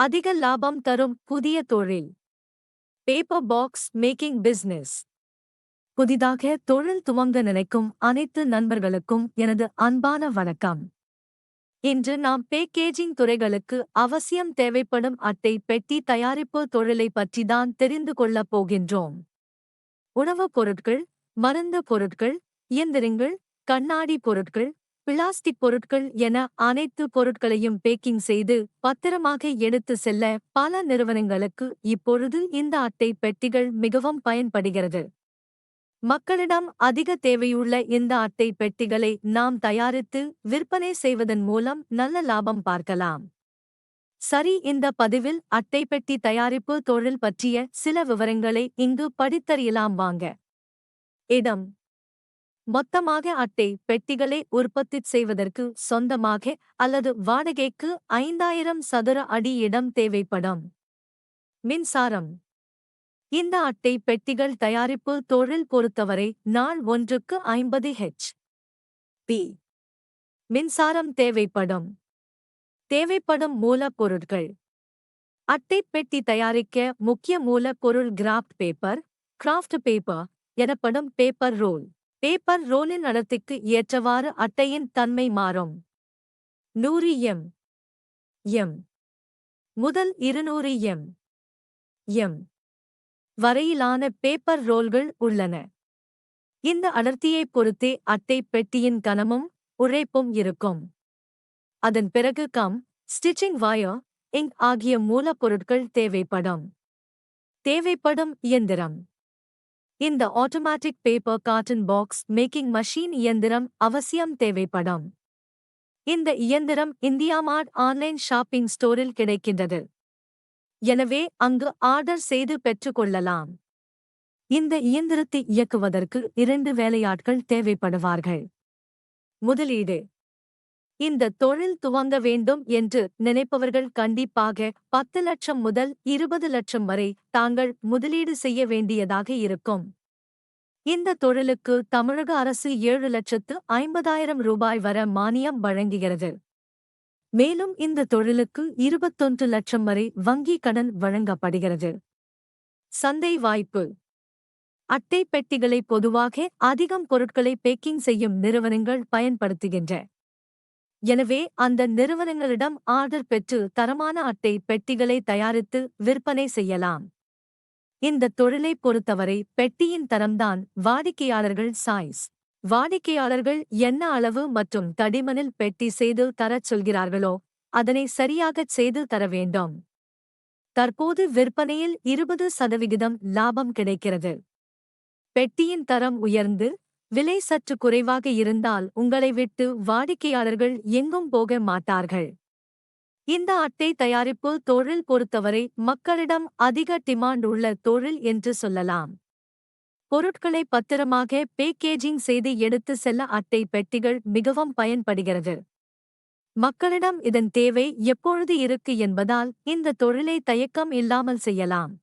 அதிக லாபம் தரும் புதிய தொழில். Paper box making business. புதிதாக தொழில் துவங்க நினைக்கும் அனைத்து நண்பர்களுக்கும் எனது அன்பான வணக்கம். இன்று நாம் பேக்கேஜிங் துறைகளுக்கு அவசியம் தேவைப்படும் அட்டை பெட்டி தயாரிப்பு தொழிலை பற்றிதான் தெரிந்து கொள்ளப் போகின்றோம். உணவுப் பொருட்கள், மருந்து பொருட்கள், இயந்திரங்கள், கண்ணாடி பொருட்கள், பிளாஸ்டிக் பொருட்கள் என அனைத்து பொருட்களையும் பேக்கிங் செய்து பத்திரமாக எடுத்து செல்ல பல நிறுவனங்களுக்கு இப்பொழுது இந்த அட்டை பெட்டிகள் மிகவும் பயன்படுகிறது. மக்களிடம் அதிக தேவையுள்ள இந்த அட்டை பெட்டிகளை நாம் தயாரித்து விற்பனை செய்வதன் மூலம் நல்ல லாபம் பார்க்கலாம். சரி, இந்த பதிவில் அட்டை பெட்டி தயாரிப்பு தொழில் பற்றிய சில விவரங்களை இங்கு படித்தறியலாம் வாங்க. இடம். மொத்தமாக அட்டை பெட்டிகளை உற்பத்தி செய்வதற்கு சொந்தமாக அல்லது வாடகைக்கு 5000 சதுர அடி இடம் தேவைப்படும். மின்சாரம். இந்த அட்டை பெட்டிகள் தயாரிப்பு தொழில் பொறுத்தவரை நாள் ஒன்றுக்கு 50 ஹெச்.பி. மின்சாரம் தேவைப்படும். தேவைப்படும் மூலப்பொருட்கள். அட்டை பெட்டி தயாரிக்க முக்கிய மூலப்பொருள் கிராஃப்ட் பேப்பர் எனப்படும் பேப்பர் ரோல். பேப்பர் ரோலின் அடர்த்திக்கு ஏற்றவாறு அட்டையின் தன்மை மாறும். 100 எம் முதல் 200 எம் வரையிலான பேப்பர் ரோல்கள் உள்ளன. இந்த அடர்த்தியைப் பொறுத்தே அட்டை பெட்டியின் கனமும் உழைப்பும் இருக்கும். அதன் பிறகு ஸ்டிச்சிங் வயர், இங்க் ஆகிய மூலப்பொருட்கள் தேவைப்படும் இயந்திரம். இந்த automatic paper garden box making machine இயந்திரம் அவசியம் தேவைப்படும். இந்த இயந்திரம் இந்தியாமார்ட் ஆன்லைன் ஷாப்பிங் ஸ்டோரில் கிடைக்கின்றது. எனவே அங்கு ஆர்டர் செய்து பெற்றுக்கொள்ளலாம். இந்த இயந்திரத்தை இயக்குவதற்கு 2 வேலையாட்கள் தேவைப்படுவார்கள். முதலீடு. இந்த தொழில் துவங்க வேண்டும் என்று நினைப்பவர்கள் கண்டிப்பாக 10 லட்சம் முதல் 20 லட்சம் வரை தாங்கள் முதலீடு செய்ய வேண்டியதாக இருக்கும். இந்த தொழிலுக்கு தமிழக அரசு 7,50,000 ரூபாய் வரை மானியம் வழங்குகிறது. மேலும் இந்த தொழிலுக்கு 21 லட்சம் வரை வங்கி கடன் வழங்கப்படுகிறது. சந்தை வாய்ப்பு. அட்டை பெட்டிகளை பொதுவாக அதிகம் பொருட்களை பேக்கிங் செய்யும் நிறுவனங்கள் பயன்படுத்துகின்றன. எனவே அந்த நிறுவனங்களிடம் ஆர்டர் பெற்று தரமான அட்டை பெட்டிகளை தயாரித்து விற்பனை செய்யலாம். இந்த தொழிலைப் பொறுத்தவரை பெட்டியின் தரம்தான் வாடிக்கையாளர்கள் சாய்ஸ். வாடிக்கையாளர்கள் என்ன அளவு மற்றும் தடிமனில் பெட்டி செய்து தரச் சொல்கிறார்களோ அதனை சரியாகச் செய்து தர வேண்டும். தற்போது விற்பனையில் 20% லாபம் கிடைக்கிறது. பெட்டியின் தரம் உயர்ந்து விலை சற்று குறைவாக இருந்தால் உங்களை விட்டு வாடிக்கையாளர்கள் எங்கும் போக மாட்டார்கள். இந்த அட்டை தயாரிப்பு தொழில் பொறுத்தவரை மக்களிடம் அதிக டிமாண்ட் உள்ள தொழில் என்று சொல்லலாம். பொருட்களை பத்திரமாக பேக்கேஜிங் செய்து எடுத்து செல்ல அட்டை பெட்டிகள் மிகவும் பயன்படுகிறது. மக்களிடம் இதன் தேவை எப்பொழுது இருக்கு என்பதால் இந்த தொழிலை தயக்கம் இல்லாமல் செய்யலாம்.